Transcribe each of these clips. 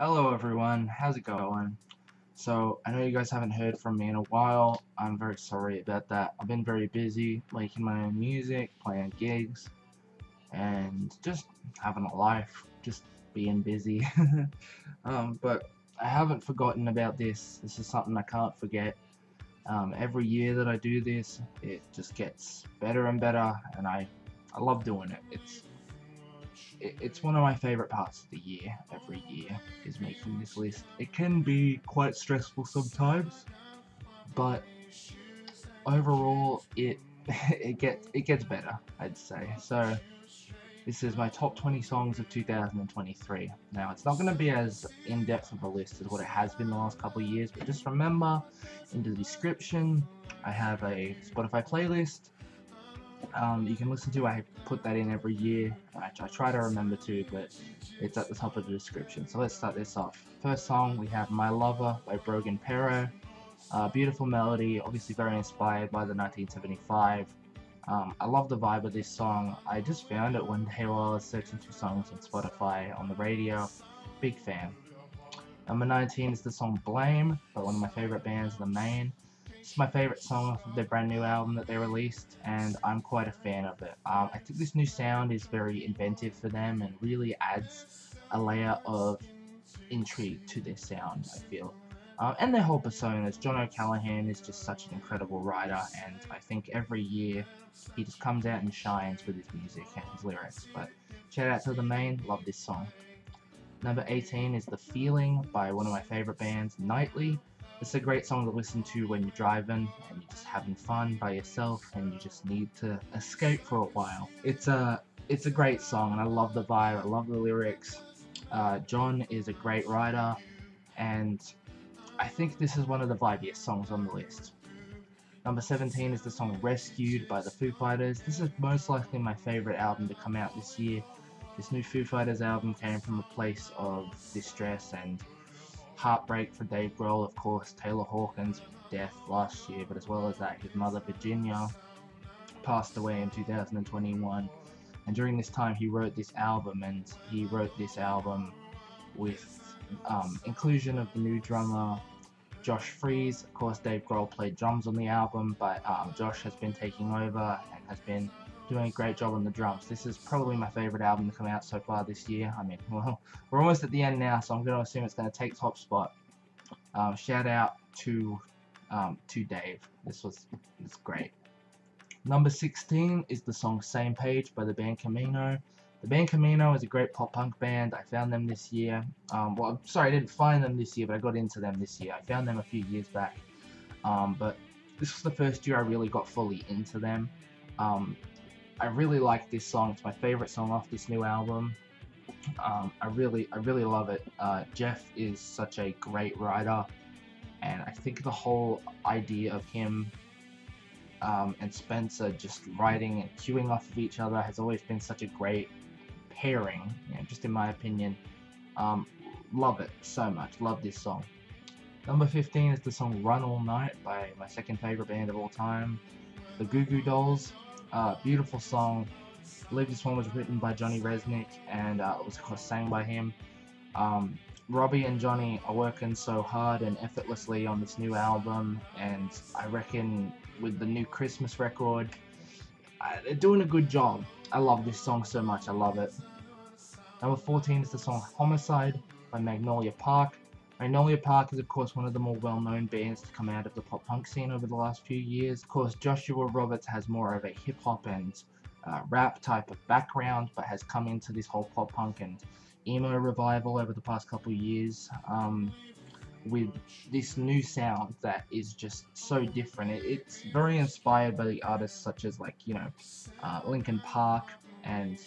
Hello everyone, how's it going? So, I know you guys haven't heard from me in a while. I'm very sorry about that. I've been very busy making my own music, playing gigs, and just having a life, just being busy. But I haven't forgotten about this. This is something I can't forget. Every year that I do this, it just gets better and better, and I love doing it. It's one of my favorite parts of the year. Every year is making this list. It can be quite stressful sometimes, but overall, it gets better, I'd say. So this is my top 20 songs of 2023. Now, it's not going to be as in depth of a list as what it has been the last couple of years, but just remember in the description, I have a Spotify playlist you can listen to. I put that in every year. I try to remember to, but it's at the top of the description. So let's start this off. First song, we have My Lover by Brogan Pero. Beautiful melody, obviously very inspired by the 1975. I love the vibe of this song. I just found it one day while I was searching for songs on Spotify on the radio. Big fan. Number 19 is the song Blame by one of my favorite bands, The Main. It's my favorite song off of their brand new album that they released, and I'm quite a fan of it. I think this new sound is very inventive for them and really adds a layer of intrigue to their sound, I feel. And their whole personas. John O'Callaghan is just such an incredible writer, and I think every year he just comes out and shines with his music and his lyrics. But shout out to The Main, love this song. Number 18 is The Feeling by one of my favorite bands, Nightly. It's a great song to listen to when you're driving and you're just having fun by yourself and you just need to escape for a while. It's a great song and I love the vibe, I love the lyrics. John is a great writer and I think this is one of the vibiest songs on the list. Number 17 is the song Rescued by the Foo Fighters. This is most likely my favorite album to come out this year. This new Foo Fighters album came from a place of distress and heartbreak for Dave Grohl, of course, Taylor Hawkins' death last year, but as well as that, his mother Virginia passed away in 2021. And during this time, he wrote this album, and he wrote this album with inclusion of the new drummer Josh Freese. Of course, Dave Grohl played drums on the album, but Josh has been taking over and has been doing a great job on the drums. This is probably my favorite album to come out so far this year. I mean, well, we're almost at the end now, so I'm going to assume it's going to take top spot. Shout out to Dave. It's great. Number 16 is the song Same Page by the band Camino. The band Camino is a great pop punk band. I found them this year. Well, sorry, I didn't find them this year, but I got into them this year. I found them a few years back. But this was the first year I really got fully into them. I really like this song. It's my favorite song off this new album. I really love it. Jeff is such a great writer, and I think the whole idea of him and Spencer just writing and queuing off of each other has always been such a great pairing. Just in my opinion, love it so much. Love this song. Number 15 is the song Run All Night by my second favorite band of all time, the Goo Goo Dolls. Beautiful song. I believe this one was written by Johnny Resnick and it was of course sang by him. Robbie and Johnny are working so hard and effortlessly on this new album, and I reckon with the new Christmas record, they're doing a good job. I love this song so much. I love it. Number 14 is the song Homicide by Magnolia Park. Magnolia Park is of course one of the more well-known bands to come out of the pop-punk scene over the last few years. Of course, Joshua Roberts has more of a hip-hop and rap type of background, but has come into this whole pop-punk and emo revival over the past couple of years with this new sound that is just so different. It's very inspired by the artists such as Linkin Park and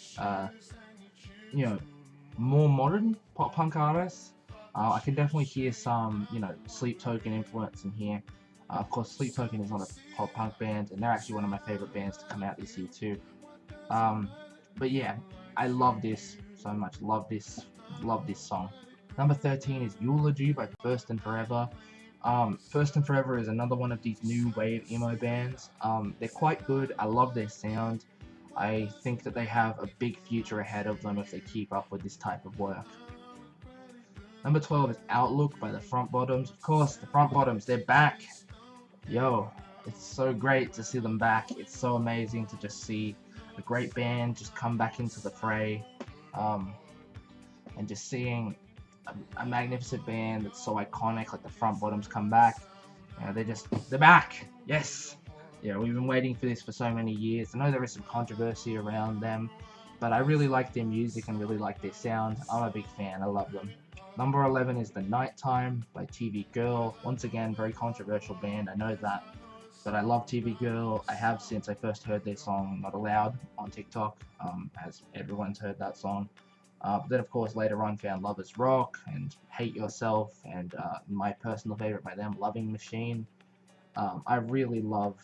more modern pop-punk artists. I can definitely hear some, Sleep Token influence in here. Of course, Sleep Token is not a pop-punk band, and they're actually one of my favorite bands to come out this year too. But yeah, I love this so much. Love this song. Number 13 is Eulogy by First and Forever. First and Forever is another one of these new wave emo bands. They're quite good. I love their sound. I think that they have a big future ahead of them if they keep up with this type of work. Number 12 is Outlook by the Front Bottoms. Of course, the Front Bottoms, they're back. Yo, it's so great to see them back. It's so amazing to just see a great band just come back into the fray. And just seeing a magnificent band that's so iconic, like the Front Bottoms, come back. You know, they're back. Yes. Yeah, we've been waiting for this for so many years. I know there is some controversy around them, but I really like their music and really like their sound. I'm a big fan. I love them. Number 11 is The Nighttime by TV Girl. Once again, very controversial band. I know that. But I love TV Girl. I have since I first heard their song Not Allowed on TikTok, as everyone's heard that song. But then, of course, later on found Lovers Rock and Hate Yourself and my personal favorite by them, Loving Machine. I really love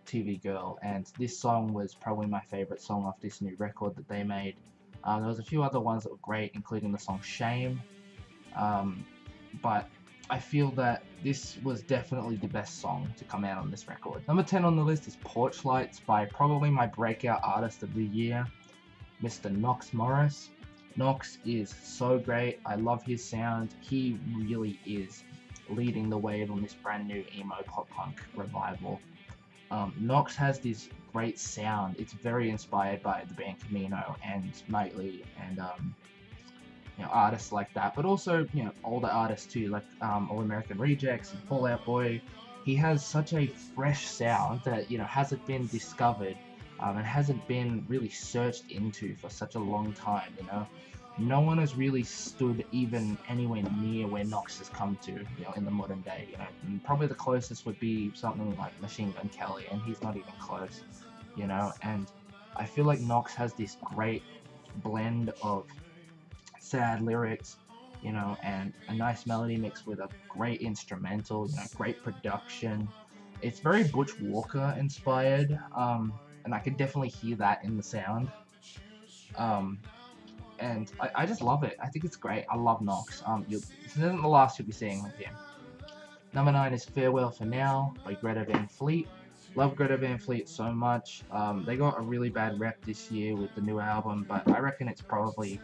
TV Girl, and this song was probably my favorite song off this new record that they made. There was a few other ones that were great, including the song Shame. But I feel that this was definitely the best song to come out on this record. Number 10 on the list is Porch Lights by probably my breakout artist of the year, Mr. Nox Morris. Nox is so great. I love his sound. He really is leading the wave on this brand new emo pop punk revival. Nox has this great sound. It's very inspired by the band Camino and Nightly and artists like that, but also older artists too, like All American Rejects and Fall Out Boy. He has such a fresh sound that hasn't been discovered and hasn't been really searched into for such a long time. No one has really stood even anywhere near where Nox has come to in the modern day. And probably the closest would be something like Machine Gun Kelly, and he's not even close. And I feel like Nox has this great blend of sad lyrics, and a nice melody mixed with a great instrumental, great production. It's very Butch Walker inspired, and I can definitely hear that in the sound. And I just love it. I think it's great. I love Nox. This isn't the last you'll be seeing of him. Number 9 is Farewell for Now by Greta Van Fleet. Love Greta Van Fleet so much. They got a really bad rep this year with the new album, but I reckon it's probably,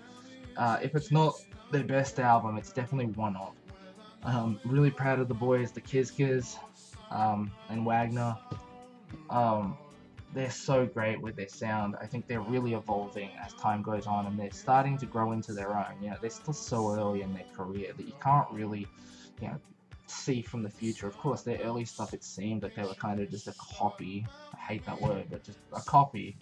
if it's not their best album, it's definitely one of. Really proud of the boys, the Kiz and Wagner. They're so great with their sound. I think they're really evolving as time goes on, and they're starting to grow into their own. They're still so early in their career that you can't really, see from the future. Of course, their early stuff, it seemed like they were kind of just a copy. I hate that word, but just a copy,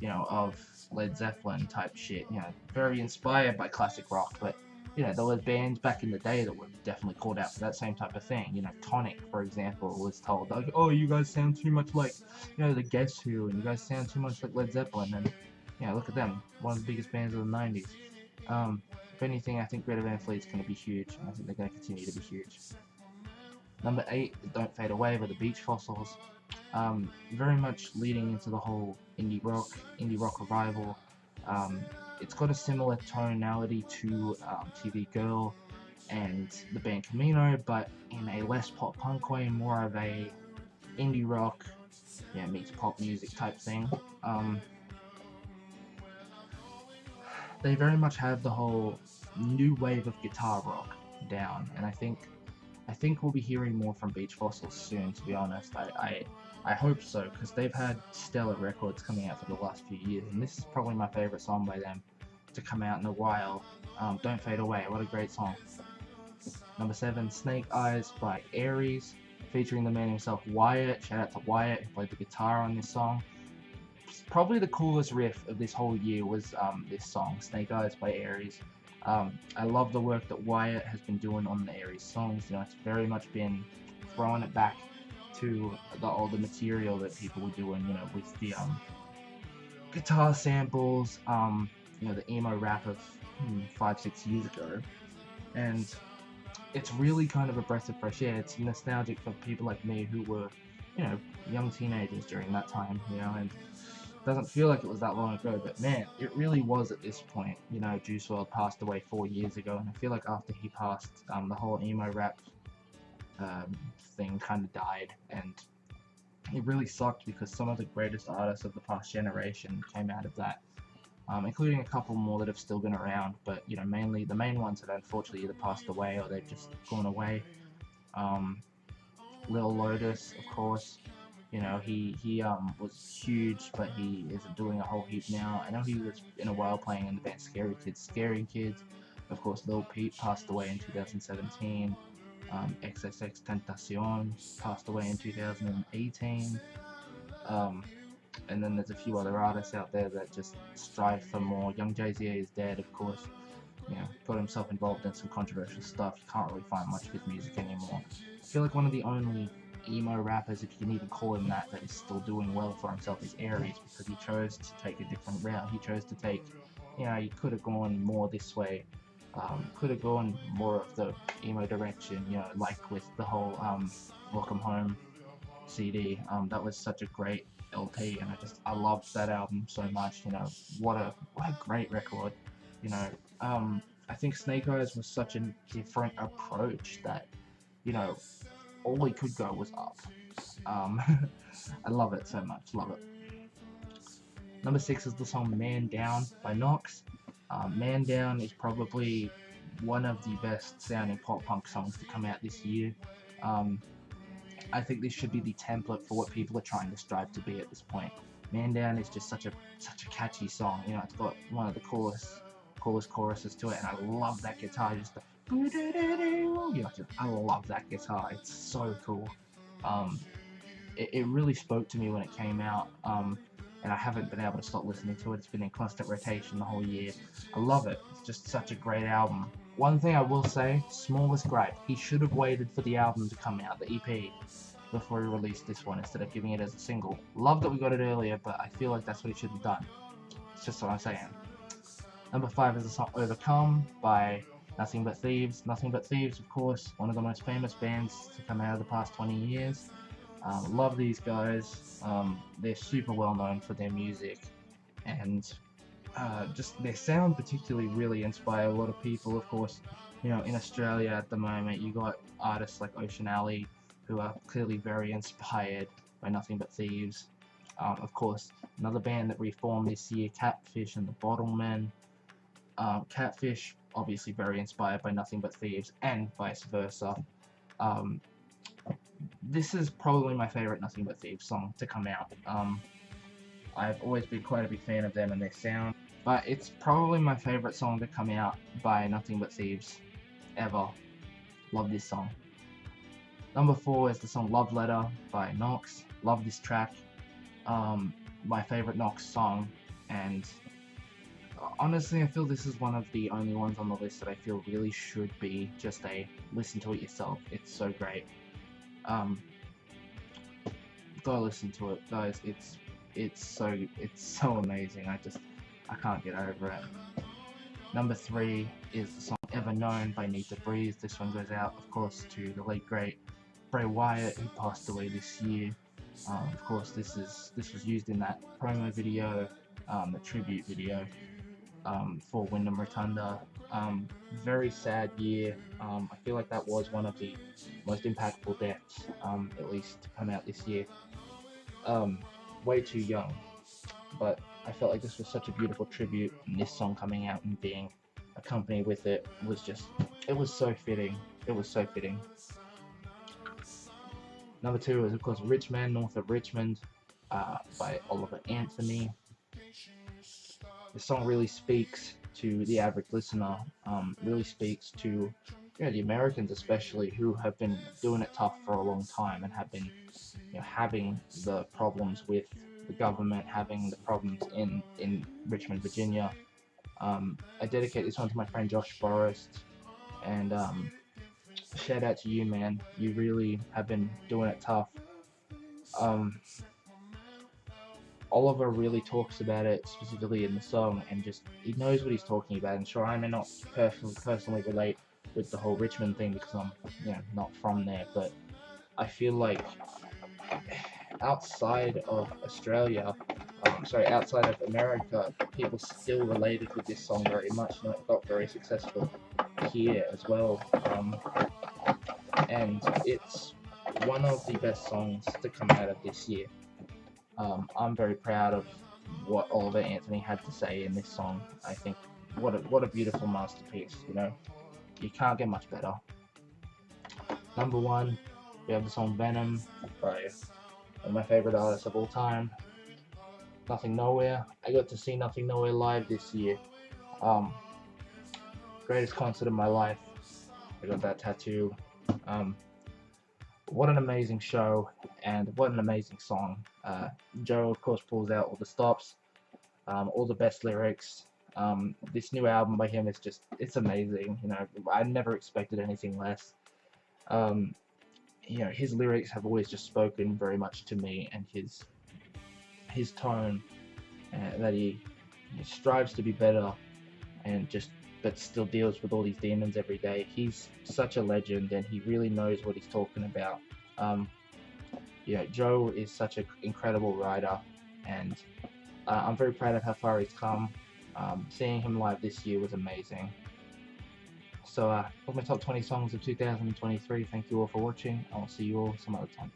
of Led Zeppelin type shit. Very inspired by classic rock, but there were bands back in the day that were definitely called out for that same type of thing. Tonic, for example, was told, like, oh, you guys sound too much like, the Guess Who, and you guys sound too much like Led Zeppelin, and, look at them, one of the biggest bands of the 90s. If anything, I think Greta Van Fleet's going to be huge, and I think they're going to continue to be huge. Number 8 is Don't Fade Away by the Beach Fossils. Very much leading into the whole indie rock revival. It's got a similar tonality to TV Girl and the band Camino, but in a less pop punk way, more of a indie rock, meets pop music type thing. They very much have the whole new wave of guitar rock down, and I think we'll be hearing more from Beach Fossils soon. To be honest, I hope so, because they've had stellar records coming out for the last few years, and this is probably my favorite song by them to come out in a while. Don't Fade Away, what a great song. Number 7, Snake Eyes by Aries, featuring the man himself, Wyatt. Shout out to Wyatt, who played the guitar on this song. Probably the coolest riff of this whole year was this song, Snake Eyes by Aries. I love the work that Wyatt has been doing on the Aries songs. It's very much been throwing it back to the older material that people were doing, with the guitar samples, the emo rap of 5-6 years ago. And it's really kind of a breath of fresh air. It's nostalgic for people like me who were, young teenagers during that time, and it doesn't feel like it was that long ago, but man, it really was at this point. Juice WRLD passed away 4 years ago, and I feel like after he passed, the whole emo rap thing kind of died, and it really sucked because some of the greatest artists of the past generation came out of that. including a couple more that have still been around, but you know, mainly the main ones that unfortunately either passed away or they've just gone away. Um, Lil Lotus, of course, you know, he was huge, but he isn't doing a whole heap now. I know he was in a while playing in the band Scary Kids, Scaring Kids. Of course, Lil Peep passed away in 2017. XXX Tentacion passed away in 2018. Um, and then there's a few other artists out there that just strive for more. Young Jay-Z is dead, of course. You know, got himself involved in some controversial stuff. You can't really find much of his music anymore. I feel like one of the only emo rappers, if you can even call him that is still doing well for himself is Aries, because he chose to take a different route. He chose to take, you know, he could have gone more this way. Could have gone more of the emo direction, you know, like with the whole Welcome Home CD. That was such a great LP, and I loved that album so much. You know, what a great record. You know, I think Snake Eyes was such a different approach that, you know, all he could go was up. Um, I love it so much, love it. Number 6 is the song Man Down by Nox. Man Down is probably one of the best sounding pop punk songs to come out this year. I think this should be the template for what people are trying to strive to be at this point. Man Down is just such a catchy song. You know, it's got one of the coolest choruses to it, and I love that guitar. Just the, you know, I love that guitar. It's so cool. It really spoke to me when it came out. And I haven't been able to stop listening to it. It's been in constant rotation the whole year. I love it. It's just such a great album. One thing I will say, smallest gripe, he should have waited for the album to come out, the EP, before he released this one instead of giving it as a single. Love that we got it earlier, but I feel like that's what he should have done. It's just what I'm saying. Number 5 is the song Overcome by Nothing But Thieves. Nothing But Thieves, of course, one of the most famous bands to come out of the past 20 years. Love these guys. They're super well known for their music, and just their sound particularly really inspire a lot of people. Of course, you know, in Australia at the moment, you got artists like Ocean Alley, who are clearly very inspired by Nothing But Thieves. Of course, another band that reformed this year, Catfish and the Bottlemen. Catfish, obviously very inspired by Nothing But Thieves, and vice versa. This is probably my favorite Nothing But Thieves song to come out. I've always been quite a big fan of them and their sound, but it's probably my favorite song to come out by Nothing But Thieves ever. Love this song. Number 4 is the song Love Letter by Nox. Love this track. My favorite Nox song, and honestly, I feel this is one of the only ones on the list that I feel really should be just a listen to it yourself. It's so great. Go listen to it, guys. It's so amazing. I can't get over it. Number 3 is the song Ever Known by Need to Breathe. This one goes out, of course, to the late great Bray Wyatt, who passed away this year. Of course, this was used in that promo video, the tribute video for Wyndham Rotunda. Very sad year. I feel like that was one of the most impactful deaths, at least to come out this year. Way too young, but I felt like this was such a beautiful tribute, and this song coming out and being accompanied with it was so fitting. It was so fitting. Number 2 is, of course, Richmond North of Richmond by Oliver Anthony. The song really speaks to the average listener, really speaks to, you know, the Americans especially, who have been doing it tough for a long time and have been, you know, having the problems with the government, having the problems in Richmond, Virginia. I dedicate this one to my friend Josh Forrest, and shout out to you, man. You really have been doing it tough. Oliver really talks about it specifically in the song, and just he knows what he's talking about. And sure, I may not personally relate with the whole Richmond thing because I'm, you know, not from there, but I feel like outside of Australia, outside of America, people still related with this song very much. You know, it got very successful here as well, and it's one of the best songs to come out of this year. I'm very proud of what Oliver Anthony had to say in this song. I think what a beautiful masterpiece. You know, you can't get much better. Number one, we have the song Venom by one of my favorite artists of all time, Nothing Nowhere. I got to see Nothing Nowhere live this year. Um, Greatest concert of my life. I got that tattoo. Um, what an amazing show, and what an amazing song. Joe, of course, pulls out all the stops, all the best lyrics. This new album by him is just, it's amazing. You know, I never expected anything less. Um, you know, his lyrics have always just spoken very much to me, and his tone, that he strives to be better, and just but still deals with all these demons every day. He's such a legend, and he really knows what he's talking about. Um, you know, Joe is such an incredible writer, and I'm very proud of how far he's come. Seeing him live this year was amazing. So, those are my top 20 songs of 2023. Thank you all for watching. I'll see you all some other time.